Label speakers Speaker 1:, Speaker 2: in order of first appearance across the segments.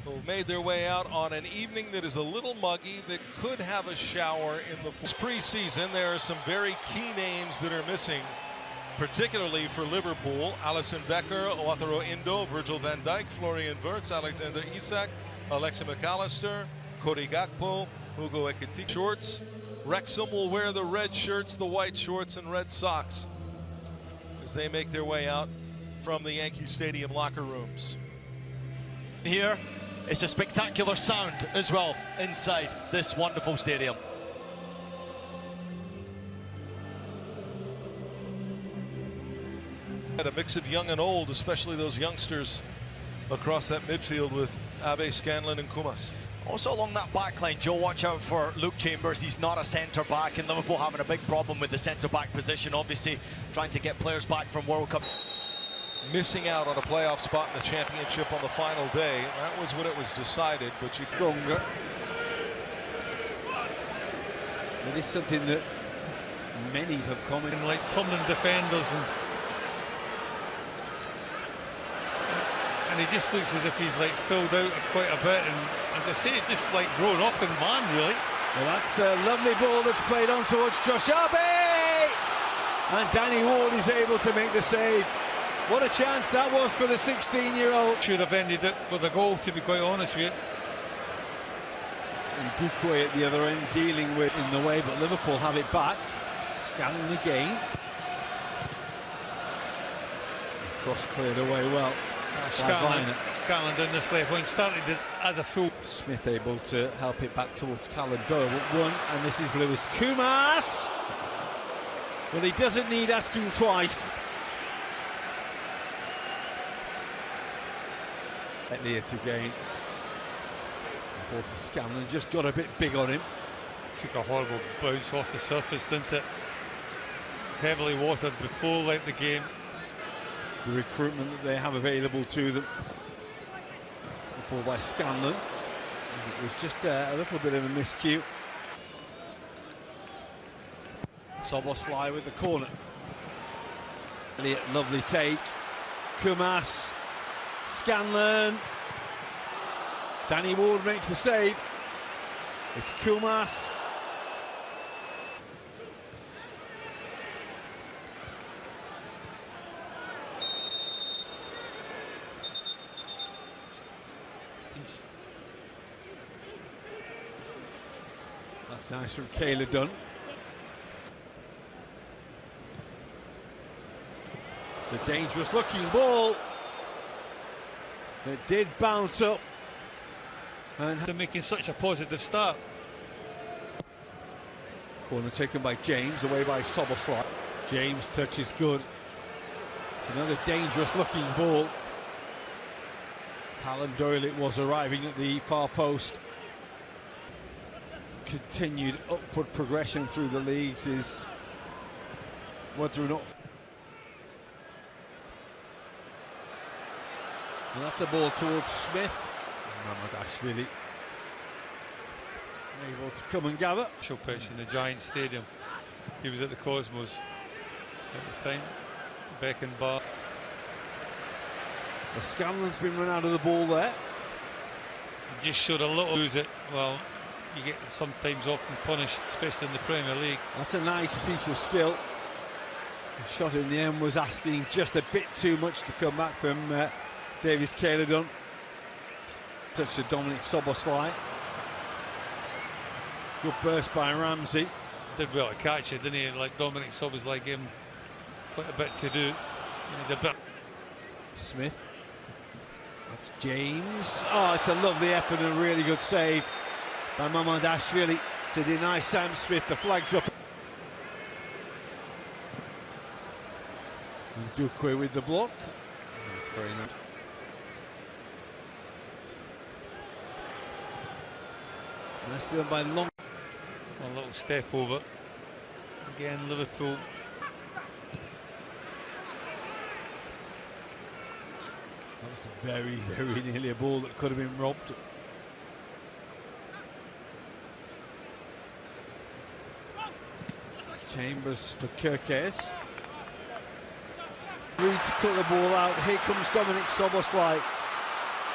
Speaker 1: who made their way out on an evening that is a little muggy, that could have a shower in the preseason. There are some very key names that are missing, particularly for Liverpool. Alisson Becker, Wataru Indo, Virgil van Dijk, Florian Wirtz, Alexander Isak, Alexi McAllister, Cody Gakpo, Hugo Ekitike. Shorts. Wrexham will wear the red shirts, the white shorts, and red socks as they make their way out from the Yankee Stadium locker rooms.
Speaker 2: Here, it's a spectacular sound as well inside this wonderful stadium.
Speaker 1: A mix of young and old, especially those youngsters across that midfield with Abe, Scanlon and Kumas.
Speaker 2: Also along that back line, Joe, watch out for Luke Chambers. He's not a centre-back, and Liverpool having a big problem with the centre-back position, obviously trying to get players back from World Cup.
Speaker 1: Missing out on a playoff spot in the championship on the final day. That was when it was decided, but you
Speaker 3: stronger. It is something that many have commented,
Speaker 4: like tumbling defenders, and he just looks as if he's like filled out quite a bit, and as I say, just like grown up in man, really.
Speaker 3: Well, that's a lovely ball that's played on towards Josh Abe, and Danny Ward is able to make the save. What a chance that was for the 16-year-old.
Speaker 4: Should have ended it with a goal, to be quite honest with you.
Speaker 3: And Duque at the other end dealing with in the way, but Liverpool have it back. Scanning the cross cleared away well.
Speaker 4: Scanlon down this left wing, started as a full.
Speaker 3: Smith able to help it back towards Callum Doyle at one, and this is Lewis Kumas. Well, he doesn't need asking twice. Elliott again. Ball to Scanlon, just got a bit big on him.
Speaker 4: Took a horrible bounce off the surface, didn't it? It's heavily watered before like the game.
Speaker 3: The recruitment that they have available to them. The ball by Scanlon. And it was just a little bit of a miscue. Soboslai with the corner. Elliott, lovely take. Kumas. Scanlon. Danny Ward makes the save. It's Kumas. That's nice from Kayla Dunn. It's a dangerous looking ball. It did bounce up. And
Speaker 4: they're making such a positive start.
Speaker 3: Corner taken by James, away by Soboslai. James' touch is good. It's another dangerous looking ball. Callum Doyle it was, arriving at the far post. Continued upward progression through the leagues is whether or not. And that's a ball towards Smith. Mamardashvili able to come and gather.
Speaker 4: Special pitch in the Giant Stadium. He was at the Cosmos at the time. Beckenbauer.
Speaker 3: The Scanlon's been run out of the ball there.
Speaker 4: He just showed a little lose it. Well, you get sometimes often punished, especially in the Premier League.
Speaker 3: That's a nice piece of skill. The shot in the end was asking just a bit too much to come back from Davis Kayla. Touch to Dominic Soboslai. Good burst by Ramsey.
Speaker 4: Did well to catch it, didn't he? Like Dominic Soboslai gave him quite a bit to do. He's a bit.
Speaker 3: Smith. That's James. Oh, it's a lovely effort and a really good save by Mamardashvili to deny Sam Smith. The flag's up. And Duque with the block. That's very nice. That's done by Long.
Speaker 4: A little step over. Again, Liverpool.
Speaker 3: That was very, very nearly a ball that could have been robbed. Chambers for Kirkes. Reed to cut the ball out. Here comes Dominic Soboslai.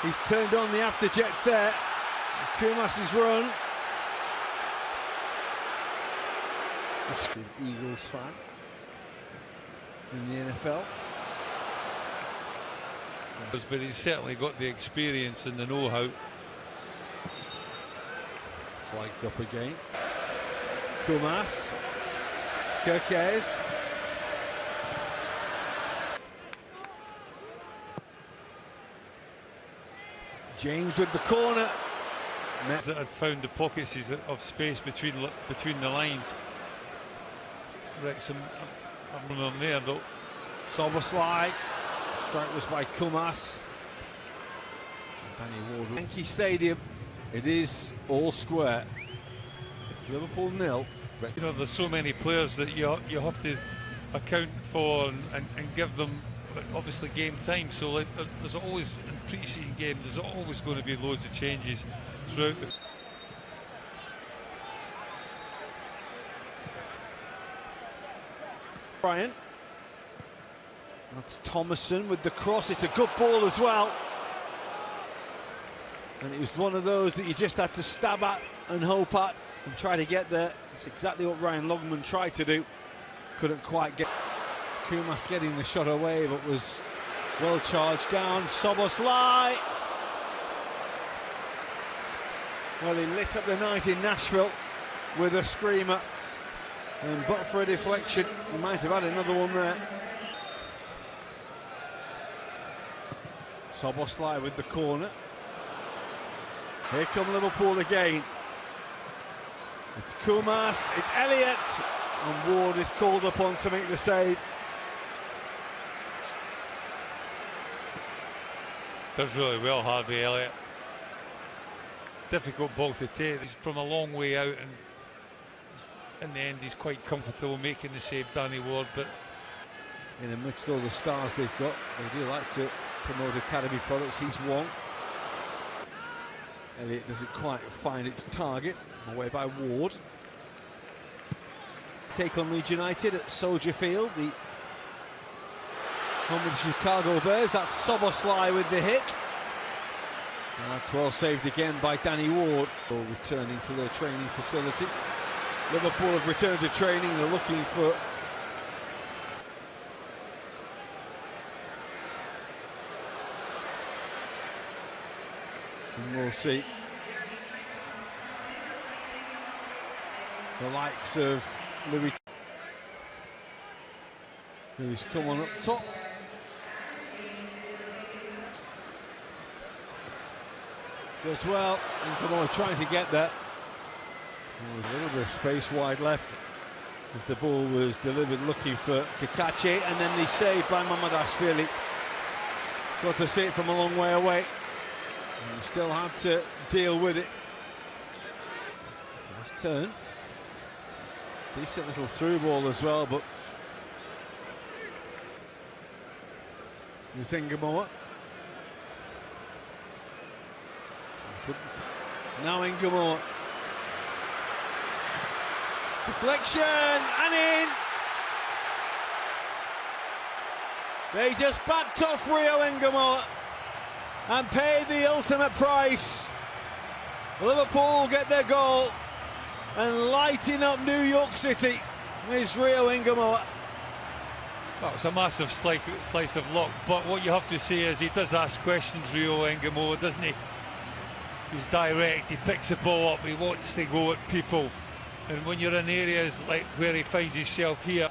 Speaker 3: He's turned on the afterjets there. Kumas's run. He's an Eagles fan in the NFL.
Speaker 4: But he's certainly got the experience and the know-how.
Speaker 3: Flags up again. Kumas. Kirkes. James with the corner.
Speaker 4: That had found the pockets of space between the lines. Wrexham, I'm on there though.
Speaker 3: Soboslai. Strike was by Kumas. Danny Ward. Yankee Stadium. It is all square. It's Liverpool 0.
Speaker 4: You know, there's so many players that you have to account for and give them obviously game time. So like, there's always in pre-season game. There's always going to be loads of changes throughout the.
Speaker 3: Brian. That's Thomason with the cross. It's a good ball as well. And it was one of those that you just had to stab at and hope at and try to get there. It's exactly what Ryan Longman tried to do. Couldn't quite get. Kumas getting the shot away, but was well charged down. Soboslai. Well, he lit up the night in Nashville with a screamer. And but for a deflection, he might have had another one there. Soboslai with the corner. Here come Liverpool again. It's Kumas, it's Elliott, and Ward is called upon to make the save.
Speaker 4: Does really well, Harvey Elliott. Difficult ball to take. He's from a long way out, and in the end, he's quite comfortable making the save, Danny Ward. But
Speaker 3: in amidst all the stars they've got, they do like to promote academy products. He's one. Elliott doesn't quite find its target. Away by Ward. Take on Leeds United at Soldier Field, the home of the Chicago Bears. That's Soboslai with the hit. That's well saved again by Danny Ward. Returning to their training facility. Liverpool have returned to training. They're looking for and we'll see the likes of Louis, who's come on up top. Does well, and come on, trying to get that. There was a little bit of space wide left as the ball was delivered, looking for Kakache, and then the save by Mamadashvili. Got to see it from a long way away. And still had to deal with it. Nice turn. Decent little through ball as well, but Nzingamoa. Now Ngamoa. Deflection and in. They just backed off Rio Ngamoa and paid the ultimate price. Liverpool get their goal, and lighting up New York City is Rio Ngamoa.
Speaker 4: Well, it's a massive slice of luck, but what you have to say is he does ask questions, Rio Ngamoa, doesn't he? He's direct, he picks the ball up, he wants to go at people, and when you're in areas like where he finds himself here,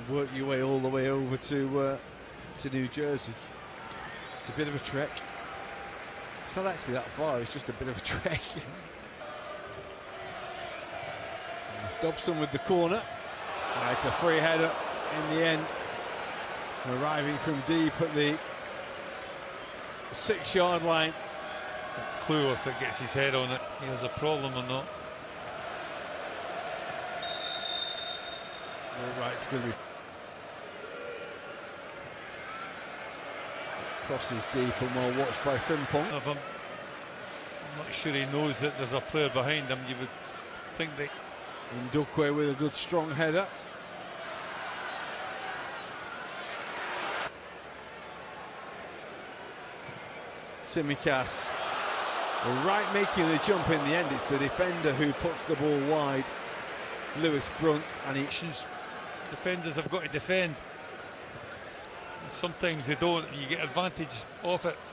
Speaker 3: Work your way all the way over to New Jersey. It's a bit of a trek. It's not actually that far, it's just a bit of a trek. Dobson with the corner. It's a free header in the end, arriving from deep at the 6-yard line.
Speaker 4: it's clue if it gets his head on it, he has a problem or not.
Speaker 3: All right, it's going to be crosses deep and well watched by Frimpong.
Speaker 4: I'm not sure he knows that there's a player behind him. You would think that.
Speaker 3: Ndukwe with a good strong header. Tsimikas right making the jump in the end. It's the defender who puts the ball wide, Lewis Brunt, and
Speaker 4: defenders have got to defend. Sometimes they don't, you get advantage off it.